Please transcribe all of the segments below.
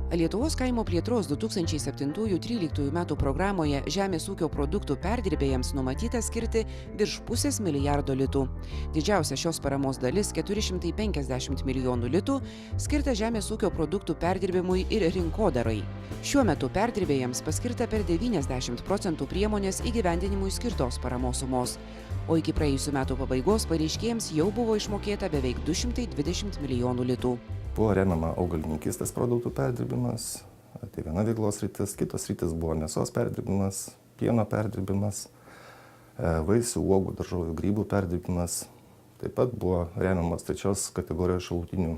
Lietuvos kaimo plėtros 2007-2013 metų programoje žemės ūkio produktų perdirbėjams numatyta skirti virš pusės milijardo litų. Didžiausia šios paramos dalis 450 milijonų litų skirta žemės ūkio produktų perdirbimui ir rinkodarai. Šiuo metu perdirbėjams paskirta per 90% priemonės įgyvendinimui skirtos paramos sumos, o iki praėjusių metų pabaigos pareiškėjams jau buvo išmokėta beveik 220 milijonų litų. Buvo remiama augalininkystės produktų perdirbimas, tai viena veiklos sritis, kitos sritis buvo mėsos perdirbimas, pieno perdirbimas, vaisių, uogų, daržovių, grybų perdirbimas. Taip pat buvo remiamas trečios kategorijos šalutinių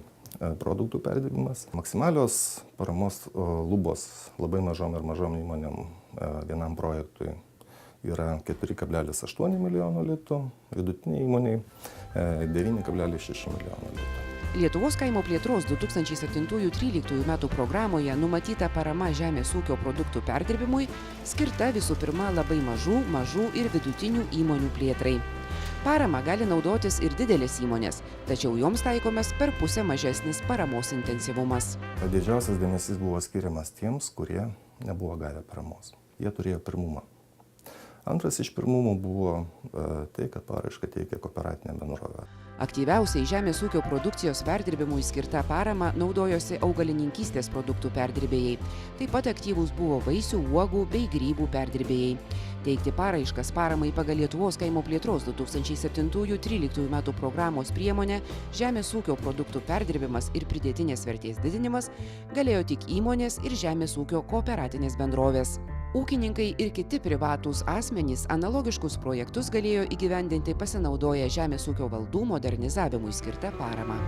produktų perdirbimas. Maksimalios paramos lubos labai mažom ir mažom įmonėm vienam projektui yra 4,8 milijono litų, vidutiniai įmoniai 9,6 milijono litų. Lietuvos kaimo plėtros 2007-2013 metų programoje numatyta parama žemės ūkio produktų perdirbimui skirta visų pirma labai mažų ir vidutinių įmonių plėtrai. Parama gali naudotis ir didelės įmonės, tačiau joms taikomas per pusę mažesnis paramos intensyvumas. Didžiausias dėmesys buvo skiriamas tiems, kurie nebuvo gavę paramos. Jie turėjo pirmumą. Antras iš pirmumų buvo tai, kad paraišką teikė kooperatinė bendrovė. Aktyviausiai žemės ūkio produkcijos perdirbimui skirta parama naudojosi augalininkystės produktų perdirbėjai. Taip pat aktyvūs buvo vaisių, uogų bei grybų perdirbėjai. Teikti paraiškas paramai pagal Lietuvos kaimo plėtros 2007-2013 metų programos priemonę žemės ūkio produktų perdirbimas ir pridėtinės vertės didinimas galėjo tik įmonės ir žemės ūkio kooperatinės bendrovės. Ūkininkai ir kiti privatūs asmenys analogiškus projektus galėjo įgyvendinti pasinaudoję žemės ūkio valdų modernizavimui skirtą paramą.